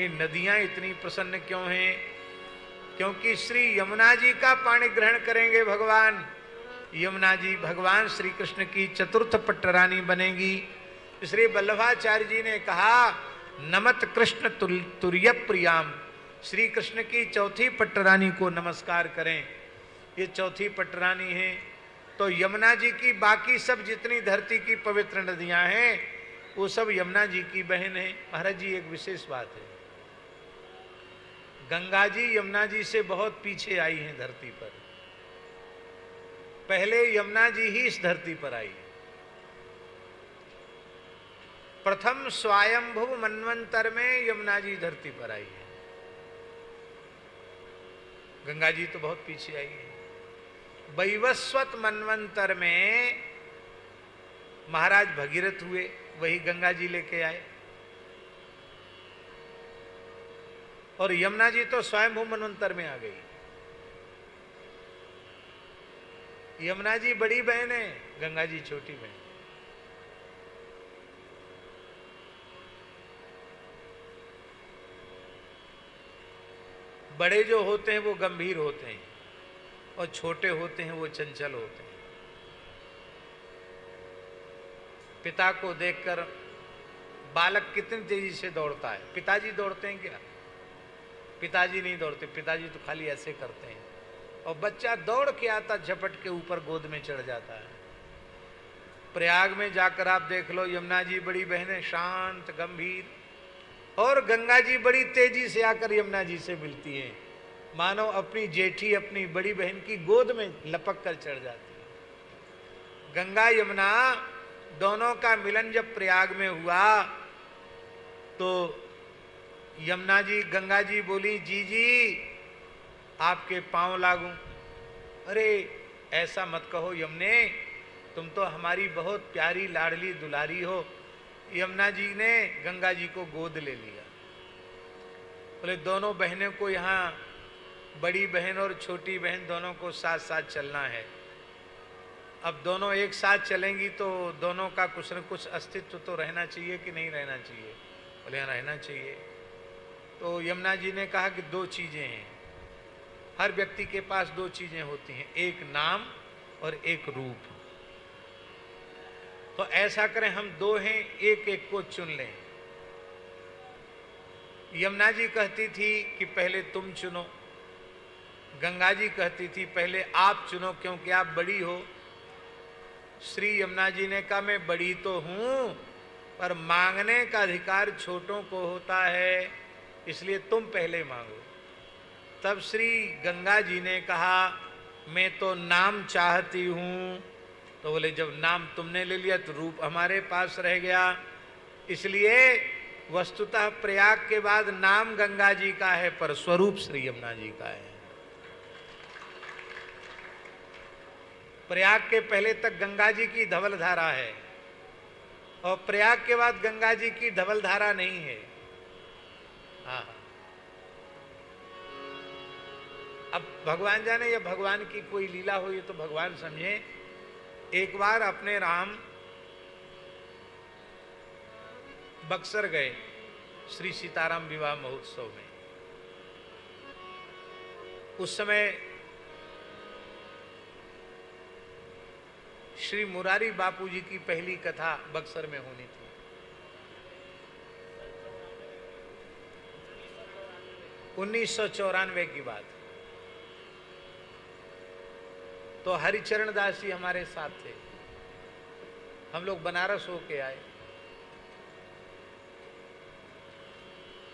ये नदियां इतनी प्रसन्न क्यों हैं? क्योंकि श्री यमुना जी का पानी ग्रहण करेंगे भगवान। यमुना जी भगवान श्री कृष्ण की चतुर्थ पट्टरानी बनेगी। श्री वल्लभाचार्य जी ने कहा नमत कृष्ण तुर्य प्रियाम, श्री कृष्ण की चौथी पट्टरानी को नमस्कार करें। ये चौथी पट्टरानी है। तो यमुना जी की बाकी सब जितनी धरती की पवित्र नदियां हैं वो सब यमुना जी की बहन है। महाराज जी एक विशेष बात है, गंगा जी यमुना जी से बहुत पीछे आई हैं धरती पर। पहले यमुना जी ही इस धरती पर आई। प्रथम स्वयंभुव मनवंतर में यमुना जी धरती पर आई है। गंगा जी तो बहुत पीछे आई है। वैवस्वत मनवंतर में महाराज भगीरथ हुए, वही गंगा जी लेके आए। और यमुना जी तो स्वयंभू मनवंतर में आ गई। यमुना जी बड़ी बहन है, गंगा जी छोटी बहन। बड़े जो होते हैं वो गंभीर होते हैं और छोटे होते हैं वो चंचल होते हैं। पिता को देखकर बालक कितनी तेजी से दौड़ता है। पिताजी दौड़ते हैं क्या? पिताजी नहीं दौड़ते, पिताजी तो खाली ऐसे करते हैं। और बच्चा दौड़ के आता, झपट के ऊपर गोद में चढ़ जाता है। प्रयाग में जाकर आप देख लो, यमुना जी बड़ी बहनें शांत गंभीर, और गंगा जी बड़ी तेजी से आकर यमुना जी से मिलती हैं, मानो अपनी जेठी अपनी बड़ी बहन की गोद में लपक कर चढ़ जाती है। गंगा यमुना दोनों का मिलन जब प्रयाग में हुआ तो यमुना जी गंगा जी बोली, जी जी आपके पांव लागूं। अरे ऐसा मत कहो यमुने, तुम तो हमारी बहुत प्यारी लाडली दुलारी हो। यमुना जी ने गंगा जी को गोद ले लिया। बोले दोनों बहनों को यहाँ, बड़ी बहन और छोटी बहन दोनों को साथ साथ चलना है। अब दोनों एक साथ चलेंगी तो दोनों का कुछ न कुछ अस्तित्व तो रहना चाहिए कि नहीं रहना चाहिए? बोले यहाँ रहना चाहिए। तो यमुना जी ने कहा कि दो चीजें हैं, हर व्यक्ति के पास दो चीजें होती हैं, एक नाम और एक रूप। तो ऐसा करें हम दो हैं, एक एक को चुन लें। यमुना जी कहती थी कि पहले तुम चुनो, गंगा जी कहती थी पहले आप चुनो क्योंकि आप बड़ी हो। श्री यमुना जी ने कहा मैं बड़ी तो हूं पर मांगने का अधिकार छोटों को होता है, इसलिए तुम पहले मांगो। तब श्री गंगा जी ने कहा मैं तो नाम चाहती हूं। तो बोले जब नाम तुमने ले लिया तो रूप हमारे पास रह गया। इसलिए वस्तुतः प्रयाग के बाद नाम गंगा जी का है पर स्वरूप श्री यमुना जी का है। प्रयाग के पहले तक गंगा जी की धवल धारा है और प्रयाग के बाद गंगा जी की धवल धारा नहीं है। हाँ, अब भगवान जाने या भगवान की कोई लीला हुई तो भगवान समझे। एक बार अपने राम बक्सर गए श्री सीताराम विवाह महोत्सव में। उस समय श्री मुरारी बापू जी की पहली कथा बक्सर में होनी थी। उन्नीस 1994 की बात। तो हरिचरण दास जी हमारे साथ थे। हम लोग बनारस होके आए।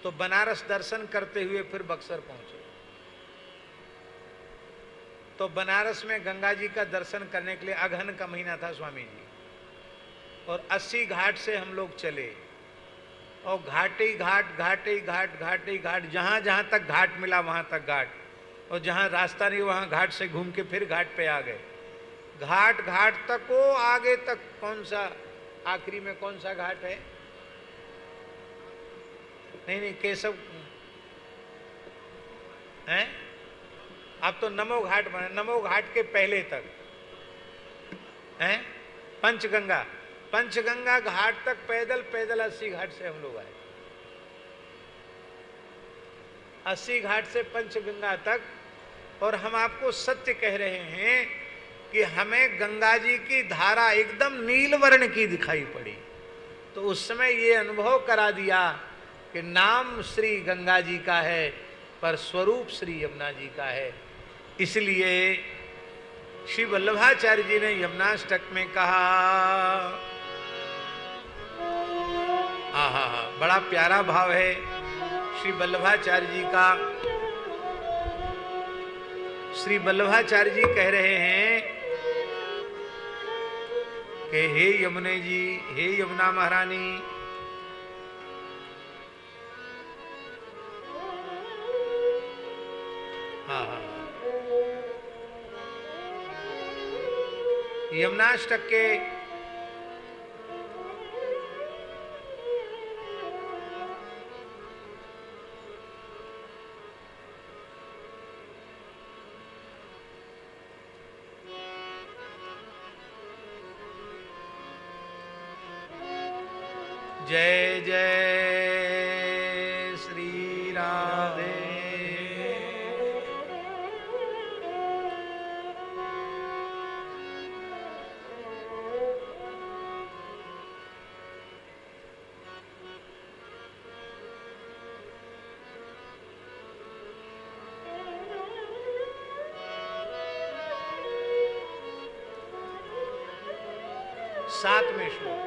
तो बनारस दर्शन करते हुए फिर बक्सर पहुंचे। तो बनारस में गंगा जी का दर्शन करने के लिए अगहन का महीना था स्वामी जी, और 80 घाट से हम लोग चले और घाटे घाट घाटे घाट घाटे घाट, जहां जहां तक घाट मिला वहां तक घाट, और जहां रास्ता नहीं वहां घाट से घूम के फिर घाट पे आ गए। घाट घाट तक वो आगे तक कौन सा, आखिरी में कौन सा घाट है? नहीं केशव हैं। अब तो नमो घाट बना, नमो घाट के पहले तक हैं पंचगंगा। पंचगंगा घाट तक पैदल पैदल 80 घाट से हम लोग आए। अस्सी घाट से पंचगंगा तक, और हम आपको सत्य कह रहे हैं कि हमें गंगा जी की धारा एकदम नील वर्ण की दिखाई पड़ी। तो उस समय ये अनुभव करा दिया कि नाम श्री गंगा जी का है पर स्वरूप श्री यमुना जी का है। इसलिए श्री वल्लभाचार्य जी ने यमुनाष्टक में कहा, आहा, बड़ा प्यारा भाव है श्री वल्लभाचार्य जी का। श्री वल्लभाचार्य जी कह रहे हैं कि हे यमुने जी, हे यमुना महारानी, यमुनाष्टक के जय जय श्री राधे। सातवें श्लोक।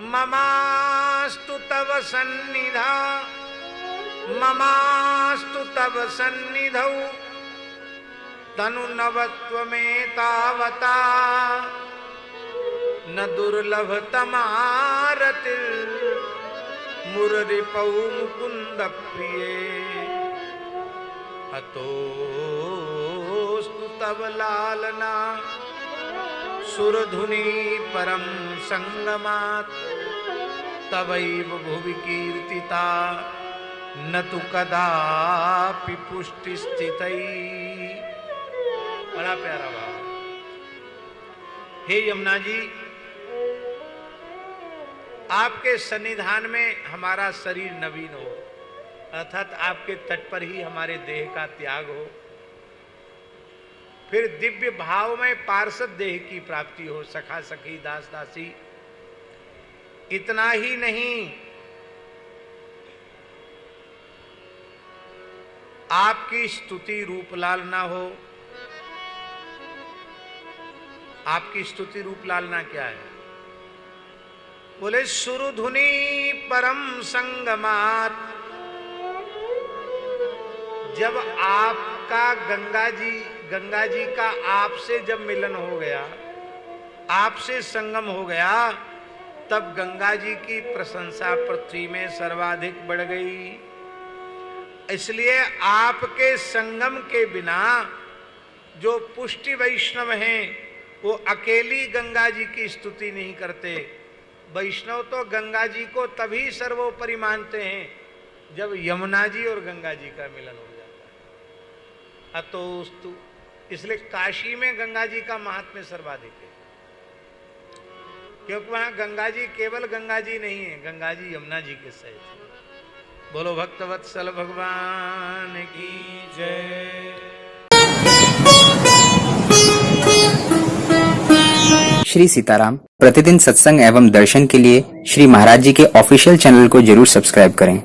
ममास्तु तव सन्निधा, ममास्तु तव सन्निधौ तनु नवत्वमेतावता न दुर्लभतमारतिर् मुररिपौ मुकुन्द प्रिये अतोस्तु तव लालना सुरधुनी परम संगमात् तवैव भुवि कीर्तिता न तु कदापि पुष्टि स्थितै। बड़ा प्यारा भाव। हे यमुना जी, आपके सन्निधान में हमारा शरीर नवीन हो, अर्थात आपके तट पर ही हमारे देह का त्याग हो, फिर दिव्य भाव में पार्षद देह की प्राप्ति हो, सखा सखी दास दासी। इतना ही नहीं, आपकी स्तुति रूपलाल ना हो। आपकी स्तुति रूपलालना क्या है? बोले सुरधुनी परम संगमात। जब आपका गंगा जी का आपसे जब मिलन हो गया, आपसे संगम हो गया, तब गंगा जी की प्रशंसा पृथ्वी में सर्वाधिक बढ़ गई। इसलिए आपके संगम के बिना जो पुष्टि वैष्णव हैं वो अकेली गंगा जी की स्तुति नहीं करते। वैष्णव तो गंगा जी को तभी सर्वोपरि मानते हैं जब यमुना जी और गंगा जी का मिलन हो जाता है। अतोस्तु, इसलिए काशी में गंगा जी का महात्म्य सर्वाधिक है, क्योंकि वहां गंगा जी केवल गंगा जी नहीं है, गंगा जी यमुना जी के सहित है। बोलो भक्तवत्सल भगवान की जय। श्री सीताराम प्रतिदिन सत्संग एवं दर्शन के लिए श्री महाराज जी के ऑफिशियल चैनल को जरूर सब्सक्राइब करें।